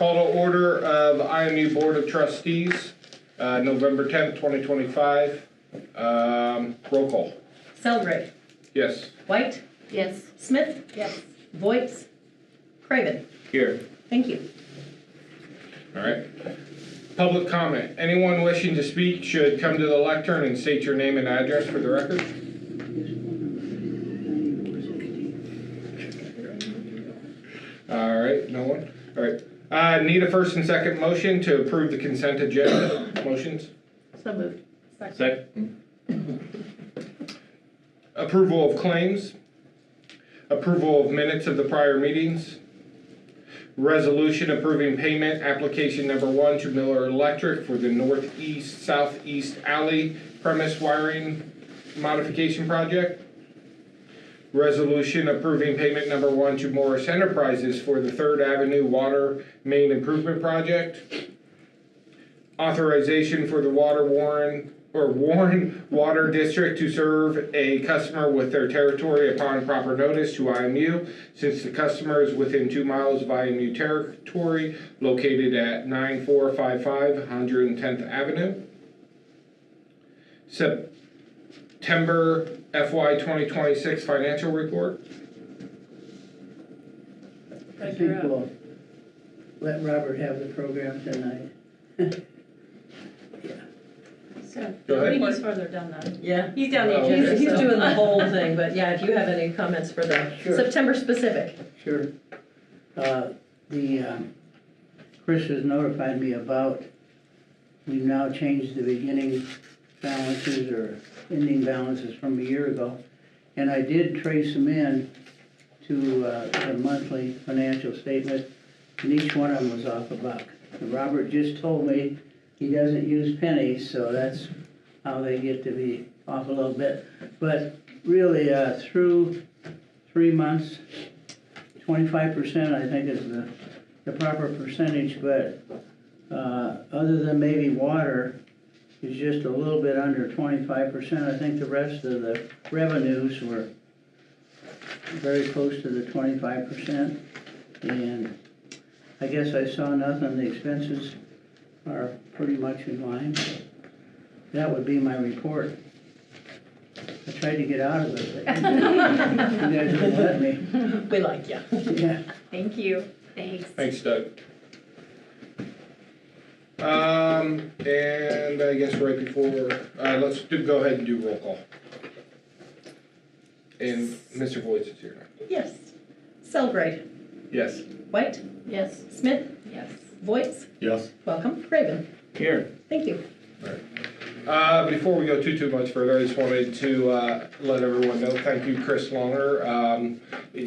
Call to order of IMU Board of Trustees, November 10th, 2025. Roll call. Celebrate. Yes. White? Yes. Smith? Yes. Voights? Craven? Here. Thank you. All right. Public comment. Anyone wishing to speak should come to the lectern and state your name and address for the record. All right. No one? All right. Need a first and second motion to approve the consent agenda. Motions? So moved. Second. Approval of claims. Approval of minutes of the prior meetings. Resolution approving payment application number 1 to Miller Electric for the northeast southeast alley premise wiring modification project. Resolution approving payment number 1 to Morris Enterprises for the 3rd Avenue water main improvement project. Authorization for the Warren Water District to serve a customer with their territory upon proper notice to IMU, since the customer is within 2 miles of IMU territory, located at 9455 110th Avenue. September FY 2026 financial report. I think we'll let Robert have the program tonight. So, Go ahead. he's further down the. Yeah. He's down the agenda. He's so. doing the whole thing, but yeah, if you have any comments for the Sure. September specific. Sure. Chris has notified me about, we've now changed the beginning balances or ending balances from a year ago. And I did trace them in to the monthly financial statement, and each one of them was off $1. And Robert just told me he doesn't use pennies, so that's how they get to be off a little bit. But really, through 3 months, 25% I think is the proper percentage, but other than maybe water is just a little bit under 25%. I think the rest of the revenues were very close to the 25%. And I guess I saw nothing. The expenses are pretty much in line. That would be my report. I tried to get out of it, but you guys wouldn't let me. We like you. Yeah. Thank you. Thanks. Thanks, Doug. And I guess right before, let's go ahead and do roll call. And Mr. Voights is here now. Yes. Celebrate. Yes. White? Yes. Smith? Yes. Voights? Yes. Welcome. Craven? Here. Thank you. All right. Before we go too much further, I just wanted to let everyone know, thank you, Chris Longer.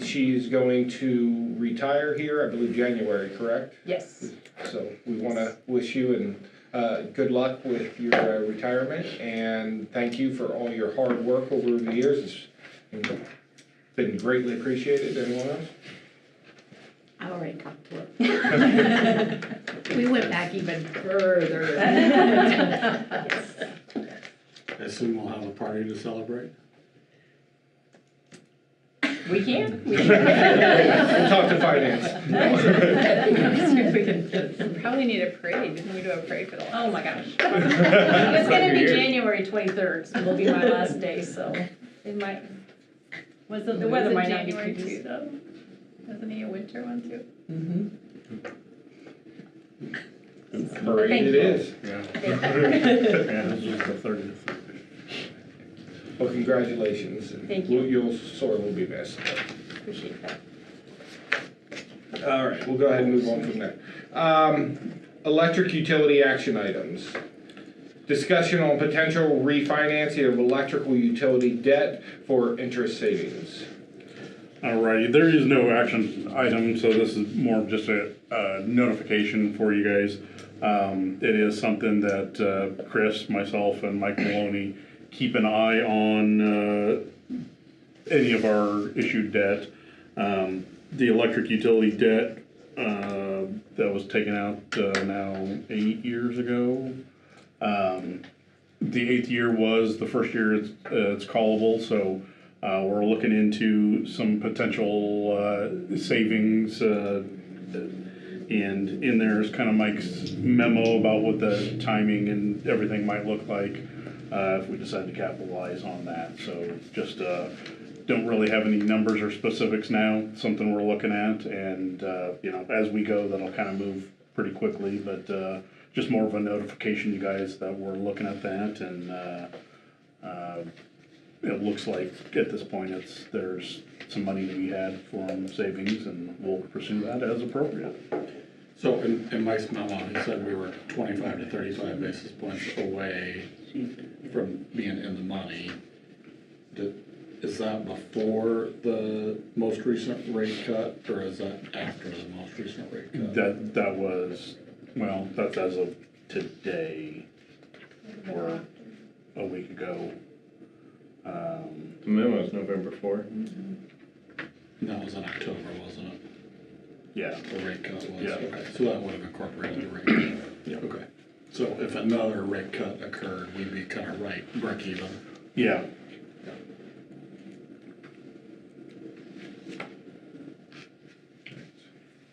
She's going to retire here, I believe January, correct? Yes. So we want to wish you and good luck with your retirement, and thank you for all your hard work over the years. It's been greatly appreciated. Anyone else? I already talked to her. We went back even further. Yes. I assume we'll have a party to celebrate? We can. We We'll talk to finance. We probably need a parade. Can we do a parade for the last? Oh my gosh. It's gonna be January 23rd, so it'll be my last day, so it might, the weather might not be January conducive. too, though. Wasn't he a winter one too? Mm-hmm. Parade Thank it you. is. Yeah. Yeah, this is the 30th. Well, congratulations. Thank you. You'll sorely be missed. Appreciate that. All right, we'll go ahead and move on from there. Electric utility action items. Discussion on potential refinancing of electrical utility debt for interest savings. Alrighty, there is no action item, so this is more of just a notification for you guys. It is something that Chris, myself, and Mike Maloney keep an eye on any of our issued debt. The electric utility debt that was taken out now 8 years ago. The 8th year was the first year it's callable, so we're looking into some potential savings And in there is kind of Mike's memo about what the timing and everything might look like if we decide to capitalize on that. So just don't really have any numbers or specifics now, something we're looking at. And, you know, as we go, that'll kind of move pretty quickly, but just more of a notification, you guys, that we're looking at that. And it looks like at this point there's some money to be had from savings, and we'll pursue that as appropriate. So in Mike's memo, he said we were 25 to 35 basis points away from being in the money. Is that before the most recent rate cut, or is that after the most recent rate cut? That was, well, that's as of today, or a week ago. The memo is November 4th. That was in October, wasn't it? Yeah. The rate cut was? Yeah. Okay, so that would have incorporated the rate cut? Yeah. Okay. So if another rate cut occurred, we'd be kind of break even? Yeah.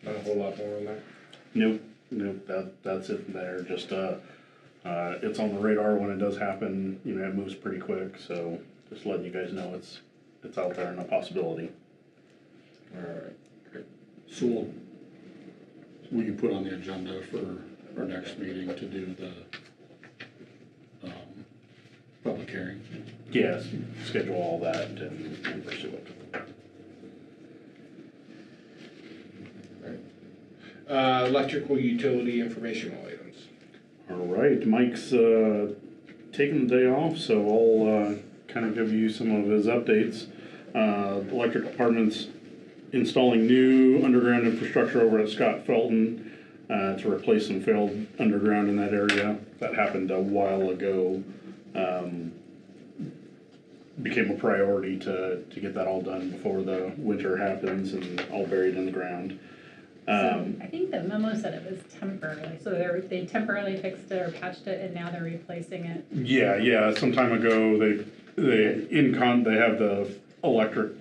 Not a whole lot more on that. Nope, that's it there, just, it's on the radar when it does happen, you know, it moves pretty quick, so just letting you guys know it's out there and a possibility. Alright, great. So will you put on the agenda for our next meeting to do the, public hearing? Yes, schedule all that and pursue it. Electrical utility informational items. All right, Mike's taking the day off, so I'll kind of give you some of his updates. The electric department's installing new underground infrastructure over at Scott Felton to replace some failed underground in that area. That happened a while ago. Became a priority to get that all done before the winter happens and all buried in the ground. So I think the memo said it was temporary, so they temporarily fixed it or patched it, and now they're replacing it. Yeah. Some time ago, they have the electric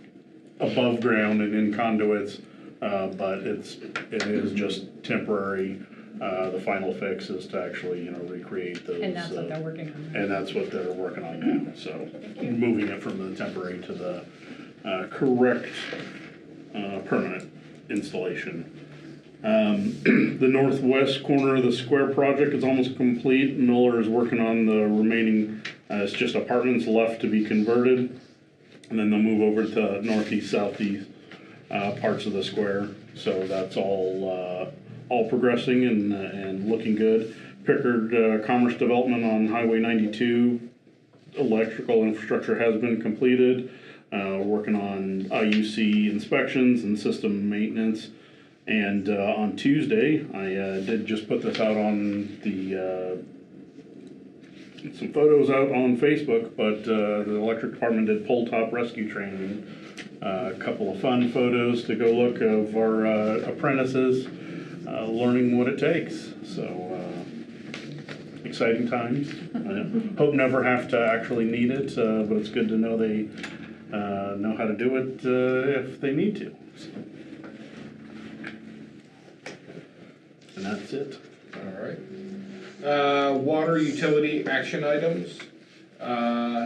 above ground and in conduits, but it is just temporary. The final fix is to actually, you know, recreate those. And that's what they're working on. And that's what they're working on now. So moving it from the temporary to the correct permanent installation. The northwest corner of the square project is almost complete. Miller is working on the remaining, it's just apartments left to be converted. And then they'll move over to northeast, southeast parts of the square. So that's all progressing and looking good. Pickard Commerce Development on Highway 92, electrical infrastructure has been completed. Working on IUC inspections and system maintenance. And on Tuesday, I did just put this out on the, some photos out on Facebook, but the electric department did pole top rescue training. A couple of fun photos to go look of our apprentices learning what it takes. So exciting times. I hope never have to actually need it, but it's good to know they know how to do it if they need to. So. And that's it. All right. Water utility action items.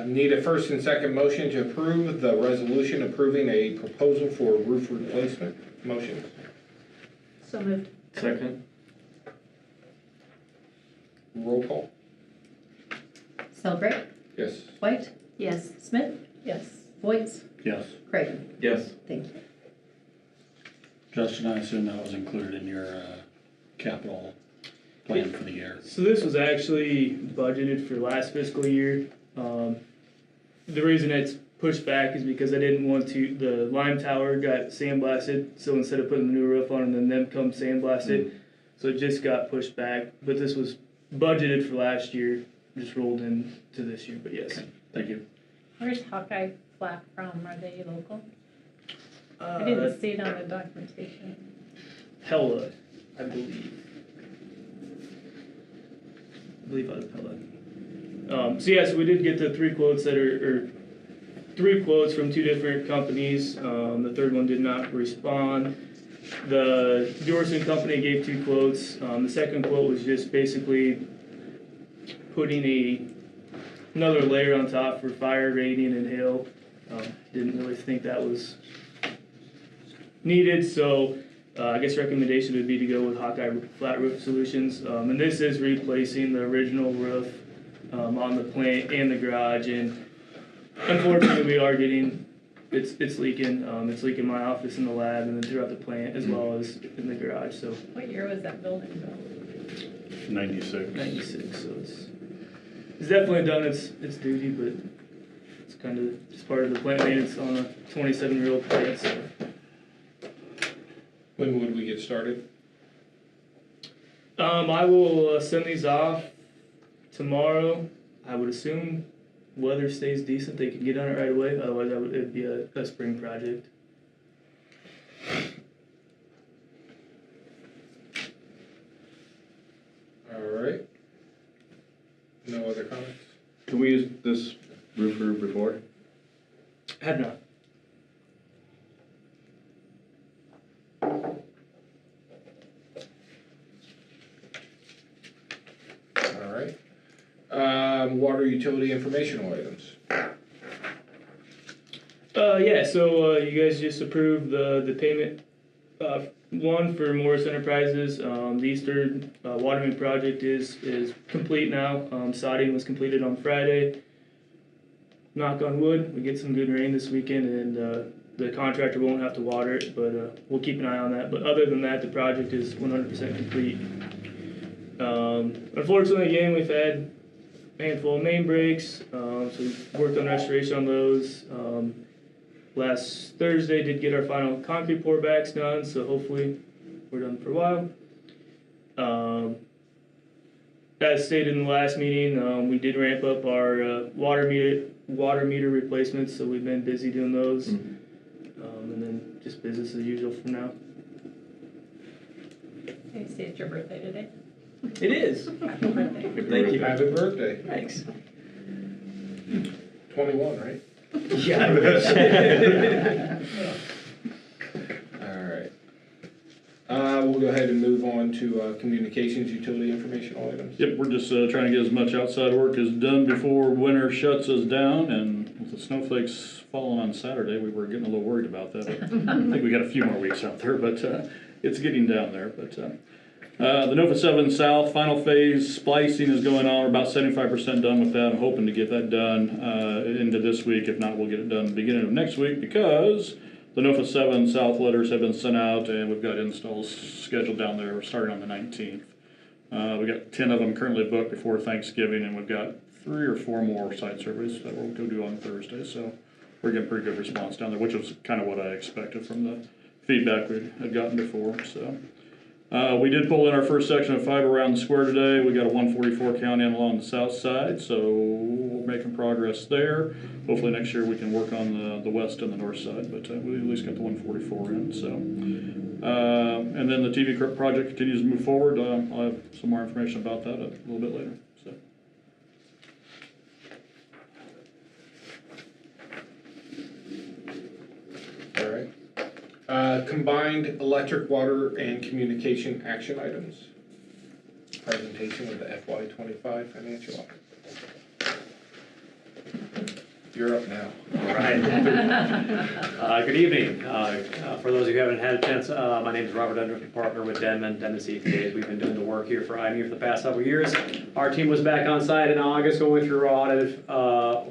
Need a first and second motion to approve the resolution approving a proposal for roof replacement. Motion. So moved. Second. Roll call. Celebrate. Yes. White. Yes. Smith. Yes. Voights. Yes. Craven. Yes. Thank you. Justin, I assume that was included in your capital plan for the year. So this was actually budgeted for last fiscal year. The reason it's pushed back is because I didn't want to, the lime tower got sandblasted, so instead of putting the new roof on and then them come sandblasted, so it just got pushed back. But this was budgeted for last year, just rolled into this year, but yes. Thank you. Where's Hawkeye Flat from? Are they local? I didn't see it on the documentation. Pella, I believe. Out of Pella. So yeah, so we did get the three quotes from two different companies. The third one did not respond. The Dorson company gave 2 quotes. The second quote was just basically putting another layer on top for fire rating and hail. Didn't really think that was needed, so I guess recommendation would be to go with Hawkeye Flat Roof Solutions. And this is replacing the original roof on the plant and the garage. And unfortunately, we are getting it's leaking. It's leaking my office in the lab and then throughout the plant as well as in the garage. So What year was that building built? 96. 96. So it's definitely done its duty, but it's kind of just part of the plant maintenance on a 27-year-old plant. So. When would we get started? I will send these off tomorrow. I would assume weather stays decent, they can get on it right away. Otherwise, it'd be a spring project. All right. No other comments? Can we use this roofer before? Have not. All right. Water utility informational items. Yeah, so you guys just approved the payment, one for Morris Enterprises. The Eastern water main project is complete now. Sodding was completed on Friday. Knock on wood, we get some good rain this weekend and the contractor won't have to water it, but we'll keep an eye on that. But other than that, the project is 100% complete. Unfortunately, again, we've had a handful of main breaks, so we've worked on restoration on those. Last Thursday did get our final concrete pour backs done, so hopefully we're done for a while. As stated in the last meeting, we did ramp up our water meter replacements, so we've been busy doing those. And then just business as usual from now. Can you say it's your birthday today? It is. Happy birthday. Thank you. Happy birthday. Thanks. 21, right? Yeah, I wish. All right. We'll go ahead and move on to communications utility informational items. Yep, we're just trying to get as much outside work as done before winter shuts us down, and with the snowflakes falling on Saturday, we were getting a little worried about that. I think we got a few more weeks out there, but it's getting down there. But the NOFA 7 South final phase splicing is going on. We're about 75% done with that. I'm hoping to get that done into this week. If not, we'll get it done beginning of next week because the NOFA 7 South letters have been sent out and we've got installs scheduled down there starting on the 19th. We got 10 of them currently booked before Thanksgiving, and we've got 3 or 4 more site surveys that we'll go do on Thursday. So we're getting pretty good response down there, which was kind of what I expected from the feedback we had gotten before. So we did pull in our first section of fiber around the square today. We got a 144 count in along the south side, so we're making progress there. Hopefully next year we can work on the west and the north side, but we at least got the 144 in. So, and then the TV project continues to move forward. I'll have some more information about that a little bit later. So. All right. Combined electric, water, and communication action items. Presentation of the FY25 financial audit. You're up now. All right. Good evening. For those who haven't had a chance, my name is Robert Underwood, partner with Denman CPAs. We've been doing the work here for IMU for the past several years. Our team was back on site in August going through our audit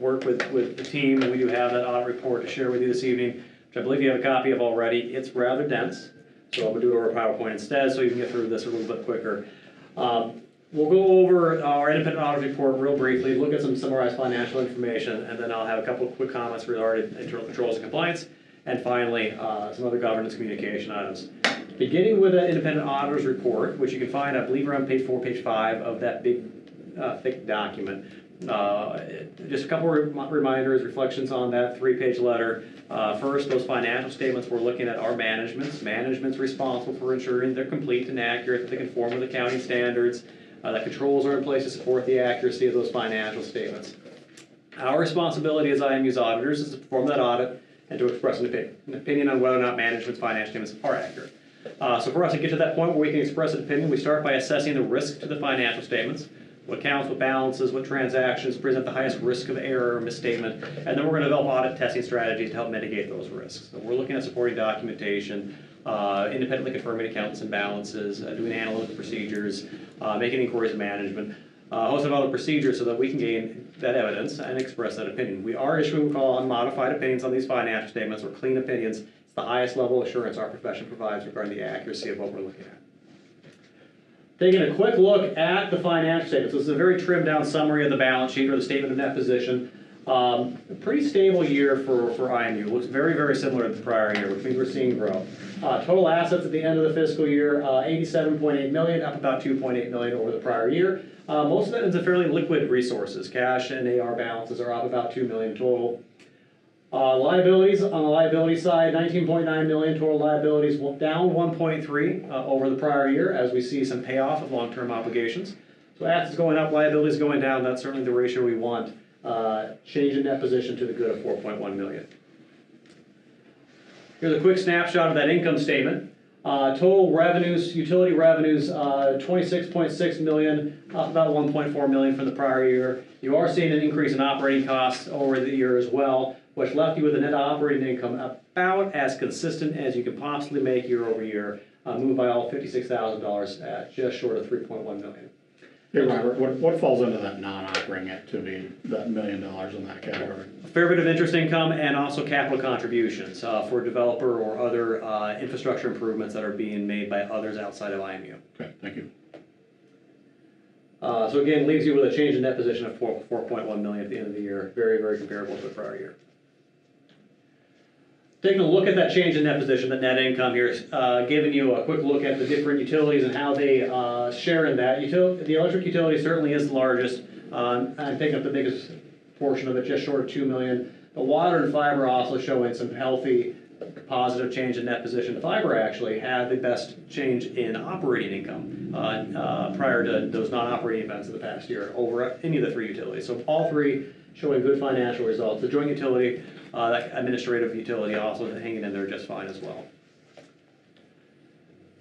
work with the team, and we do have that audit report to share with you this evening, which I believe you have a copy of already. It's rather dense, so I'm going to do it over PowerPoint instead so you can get through this a little bit quicker. We'll go over our independent audit report real briefly, look at some summarized financial information, and then I'll have a couple of quick comments regarding internal controls and compliance, and finally, some other governance communication items. Beginning with an independent auditor's report, which you can find, I believe, around page 4, page 5 of that big, thick document. Just a couple of reminders, reflections on that 3-page letter. First, those financial statements we're looking at are management's. Management's responsible for ensuring they're complete and accurate, that they conform with accounting standards, that controls are in place to support the accuracy of those financial statements. Our responsibility as IMU's auditors is to perform that audit and to express an opinion on whether or not management's financial statements are accurate. So for us to get to that point where we can express an opinion, we start by assessing the risk to the financial statements, what accounts, what balances, what transactions present the highest risk of error or misstatement, and then we're going to develop audit testing strategies to help mitigate those risks. So we're looking at supporting documentation, independently confirming accounts and balances, doing analytical procedures, making inquiries of management, a host of other procedures so that we can gain that evidence and express that opinion. We are issuing what we call unmodified opinions on these financial statements, or clean opinions. It's the highest level of assurance our profession provides regarding the accuracy of what we're looking at. Taking a quick look at the financial statements. This is a very trimmed down summary of the balance sheet or the statement of net position. A pretty stable year for IMU. Looks very, very similar to the prior year, which means we're seeing growth. Total assets at the end of the fiscal year, $87.8 million, up about $2.8 million over the prior year. Most of that is a fairly liquid resources. Cash and AR balances are up about $2 million total. Liabilities, on the liability side, $19.9 million total liabilities, down 1.3 over the prior year as we see some payoff of long-term obligations. So assets going up, liabilities going down, that's certainly the ratio we want. Change in net position to the good of $4.1 million. Here's a quick snapshot of that income statement. Total revenues, utility revenues, $26.6 million, up about $1.4 million from the prior year. You are seeing an increase in operating costs over the year as well, which left you with a net operating income about as consistent as you could possibly make year over year, moved by all $56,000 at just short of $3.1 million. Hey Robert, what falls into that non-operating activity, that $1 million in that category? A fair bit of interest income and also capital contributions for developer or other infrastructure improvements that are being made by others outside of IMU. Okay, thank you. So again, leaves you with a change in net position of $4.1 million at the end of the year. Very, very comparable to the prior year. Taking a look at that change in net position, the net income here, giving you a quick look at the different utilities and how they share in that. The electric utility certainly is the largest, and taking up the biggest portion of it, just short of $2 million. The water and fiber also showing some healthy, positive change in net position. Fiber actually had the best change in operating income prior to those non-operating events of the past year over any of the three utilities. So all three showing good financial results. The joint utility, that administrative utility also hanging in there just fine as well.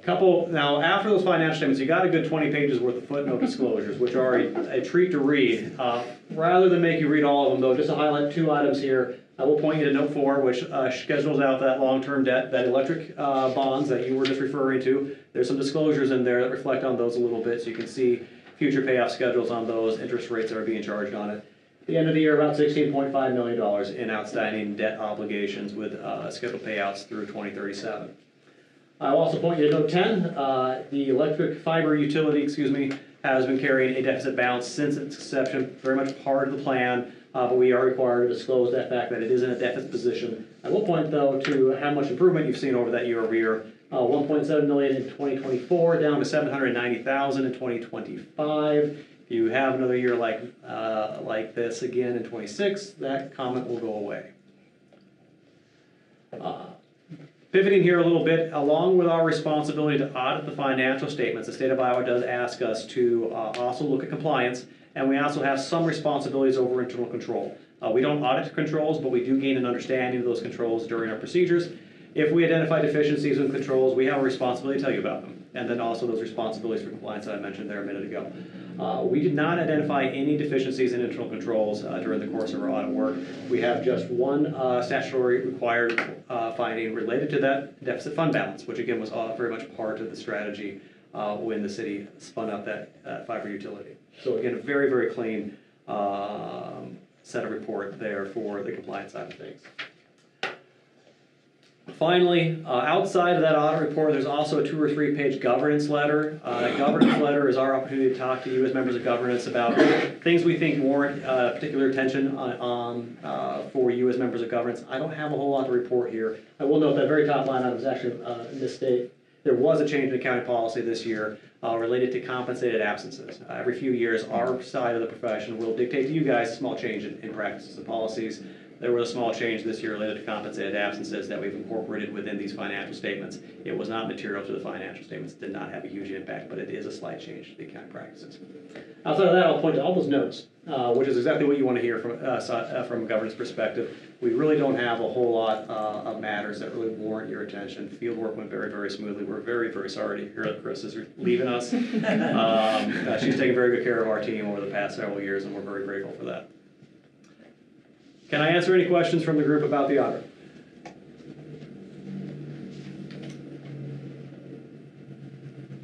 Now after those financial statements, you got a good 20 pages worth of footnote disclosures, which are a treat to read. Rather than make you read all of them though, just to highlight two items here, I will point you to note 4, which schedules out that long-term debt, that electric bonds that you were just referring to. There's some disclosures in there that reflect on those a little bit, so you can see future payoff schedules on those, interest rates that are being charged on it. At the end of the year, about $16.5 million in outstanding debt obligations with scheduled payouts through 2037. I'll also point you to note 10. The electric fiber utility, has been carrying a deficit balance since its inception, very much part of the plan, but we are required to disclose that fact that it is in a deficit position. I will point, though, to how much improvement you've seen over that year over year. $1.7 million in 2024, down to $790,000 in 2025. If you have another year like this again in 26, that comment will go away. Pivoting here a little bit, along with our responsibility to audit the financial statements, the state of Iowa does ask us to also look at compliance, and we also have some responsibilities over internal control. We don't audit controls, but we do gain an understanding of those controls during our procedures. If we identify deficiencies in controls, we have a responsibility to tell you about them, and then also those responsibilities for compliance that I mentioned there a minute ago. We did not identify any deficiencies in internal controls during the course of our audit work. We have just one statutory required finding related to that deficit fund balance, which again was very much part of the strategy when the city spun up that fiber utility. So again, a very, very clean set of report there for the compliance side of things. Finally, outside of that audit report, there's also a 2 or 3 page governance letter. That governance letter is our opportunity to talk to you as members of governance about things we think warrant particular attention for you as members of governance. I don't have a whole lot to report here. I will note that very top line item is actually a mistake. There was a change in accounting policy this year related to compensated absences. Every few years, our side of the profession will dictate to you guys a small change in practices and policies. There was a small change this year related to compensated absences that we've incorporated within these financial statements. It was not material to the financial statements, did not have a huge impact, but it is a slight change to the accounting practices. Outside of that, I'll point to all those notes, which is exactly what you want to hear from us from a governance perspective. We really don't have a whole lot of matters that really warrant your attention. Field work went very, very smoothly. We're very, very sorry to hear that Chris is leaving us. She's taken very good care of our team over the past several years, and we're very grateful for that. Can I answer any questions from the group about the audit?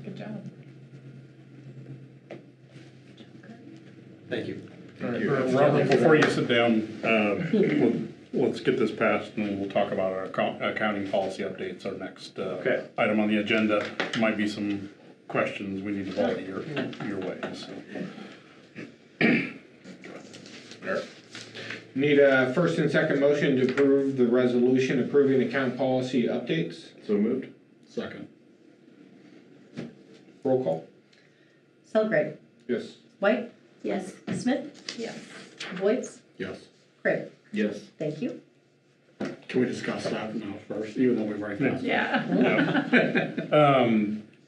Good job. Thank you. All right, Robert, before you sit down, let's get this passed and we'll talk about our accounting policy updates, our next item on the agenda. Might be some questions we need to volley your way. So. Need a first and second motion to approve the resolution approving account policy updates. So moved. Second. Roll call. Selgrave. Yes. White. Yes. Smith. Yes. Voight. Yes. Craig. Yes. Thank you. Can we discuss that now first, even though we've already passed it? Yeah.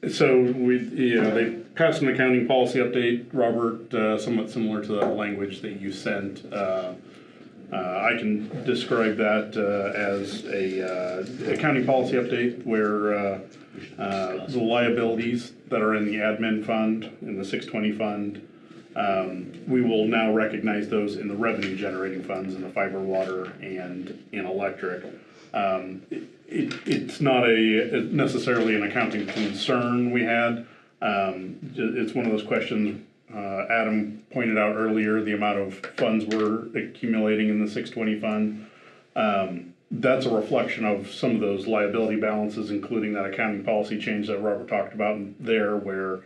So they passed an accounting policy update, Robert, somewhat similar to the language that you sent. I can describe that as a accounting policy update where the liabilities that are in the admin fund, in the 620 fund, we will now recognize those in the revenue generating funds in the fiber, water, and in electric. It's not necessarily an accounting concern we had. It's one of those questions Adam pointed out earlier, the amount of funds we're accumulating in the 620 fund. That's a reflection of some of those liability balances, including that accounting policy change that Robert talked about there, where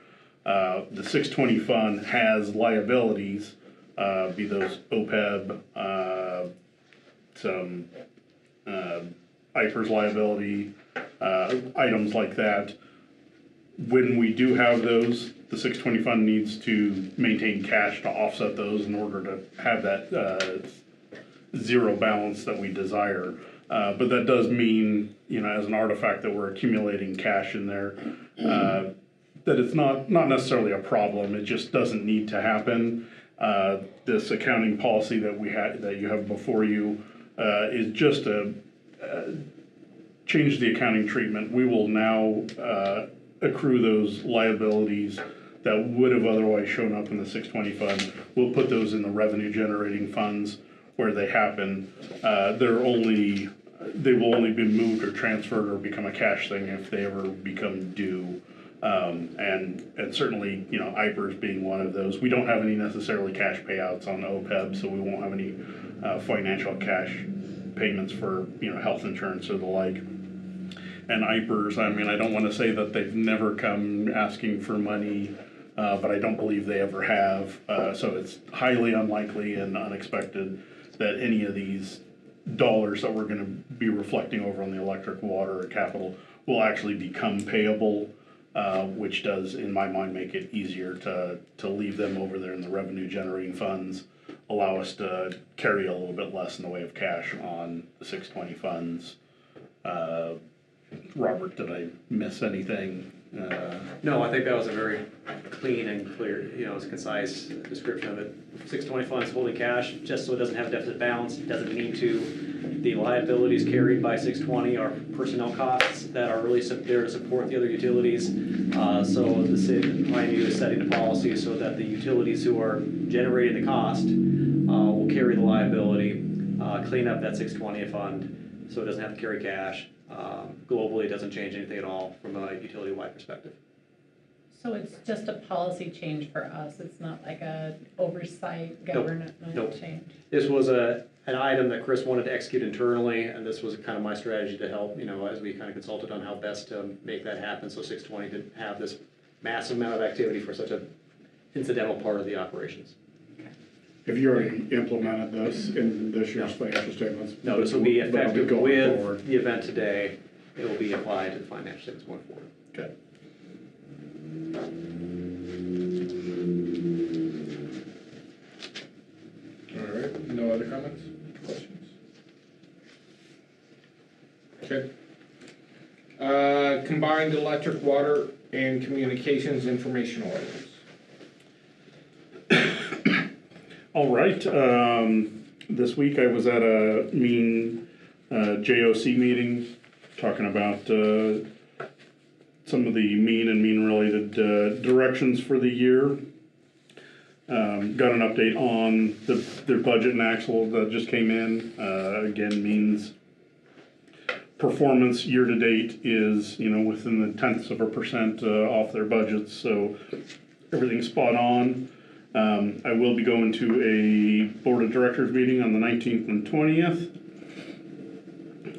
the 620 fund has liabilities, be those OPEB, some IPERS liability, items like that. When we do have those, the 620 fund needs to maintain cash to offset those in order to have that zero balance that we desire. But that does mean, as an artifact that we're accumulating cash in there, that it's not necessarily a problem. It just doesn't need to happen. This accounting policy that you have before you is just a change the accounting treatment. We will now accrue those liabilities that would have otherwise shown up in the 620 fund. We'll put those in the revenue generating funds where they happen. They will only be moved or transferred or become a cash thing if they ever become due. And certainly, IPERS being one of those. We don't have any necessarily cash payouts on OPEB, so we won't have any financial cash payments for health insurance or the like. And IPERS, I don't want to say that they've never come asking for money, but I don't believe they ever have. So it's highly unlikely and unexpected that any of these dollars that we're going to be reflecting over on the electric, water, or capital will actually become payable, which does, in my mind, make it easier to leave them over there in the revenue generating funds, allow us to carry a little bit less in the way of cash on the 620 funds. Robert, did I miss anything? No, I think that was a very clean and clear, concise description of it. 620 funds holding cash, just so it doesn't have a deficit balance, it doesn't need to. The liabilities carried by 620 are personnel costs that are really there to support the other utilities. So the city, IMU is setting the policy so that the utilities who are generating the cost will carry the liability, clean up that 620 fund so it doesn't have to carry cash. Globally, it doesn't change anything at all from a utility-wide perspective. So it's just a policy change for us. It's not like a oversight government change. This was an item that Chris wanted to execute internally, and this was kind of my strategy to help, as we kind of consulted on how best to make that happen. So 620 didn't have this massive amount of activity for such an incidental part of the operations. Have you already implemented this in this year's financial statements? No, this will be effective with forward. the event today. It will be applied to the financial statements going forward. Okay. All right, no other comments, questions? Okay. Combined electric, water, and communications informational items. All right, this week I was at a JOC meeting, talking about, some of the mean related, directions for the year. Got an update on their budget and actual that just came in, again, means performance year to date is, within the 0.1% off their budgets, so everything's spot on. I will be going to a board of directors meeting on the 19th and 20th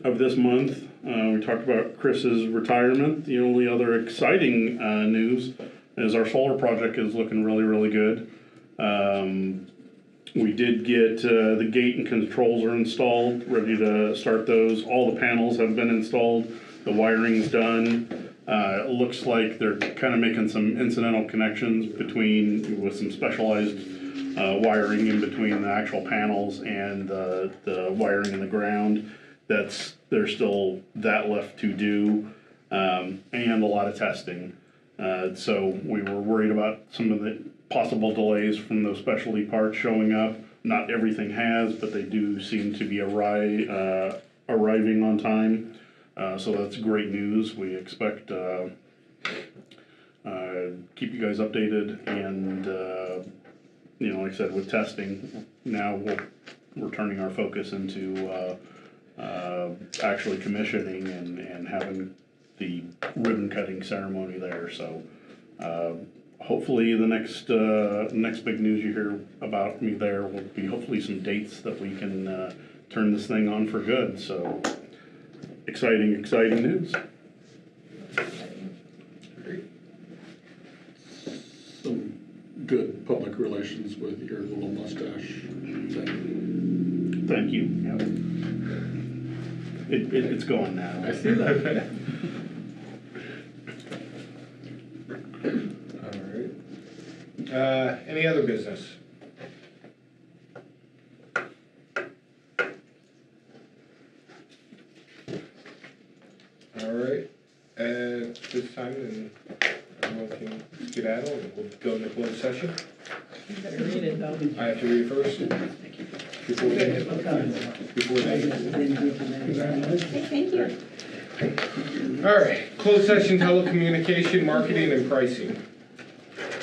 of this month. We talked about Chris's retirement. The only other exciting news is our solar project is looking really, really good. We did get the gate and controls are installed, ready to start those. All the panels have been installed. The wiring's done. It looks like they're kind of making some incidental connections with some specialized wiring in between the actual panels and the wiring in the ground. There's still that left to do, and a lot of testing. So we were worried about some of the possible delays from those specialty parts showing up. Not everything has, but they do seem to be arriving on time. So that's great news. We expect keep you guys updated, and like I said, with testing, now we're turning our focus into actually commissioning and having the ribbon cutting ceremony there. So hopefully the next big news you hear about me there will be hopefully some dates that we can turn this thing on for good. So exciting news. Some good public relations with your little mustache thing. Thank you. Yep. It's going now. I see that. Alright. Any other business? Alright, at this time, then everyone can skedaddle and we'll go into closed session. You better read it though. I have to read it first? Before we Thank you. Alright, closed session, telecommunication, marketing, and pricing.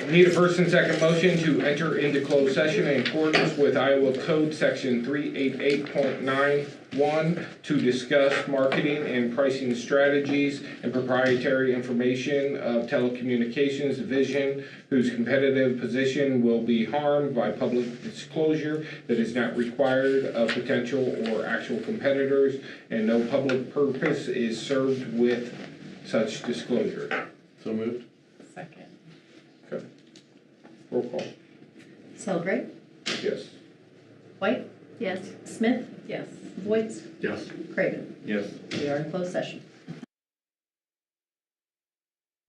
Need a first and second motion to enter into closed session in accordance with Iowa Code Section 388.91 to discuss marketing and pricing strategies and proprietary information of telecommunications division whose competitive position will be harmed by public disclosure that is not required of potential or actual competitors, and no public purpose is served with such disclosure. So moved. Second. Okay. Roll call. Celebrate. Yes. White. Yes. Smith. Yes. Voight. Yes. Craven. Yes. We are in closed session.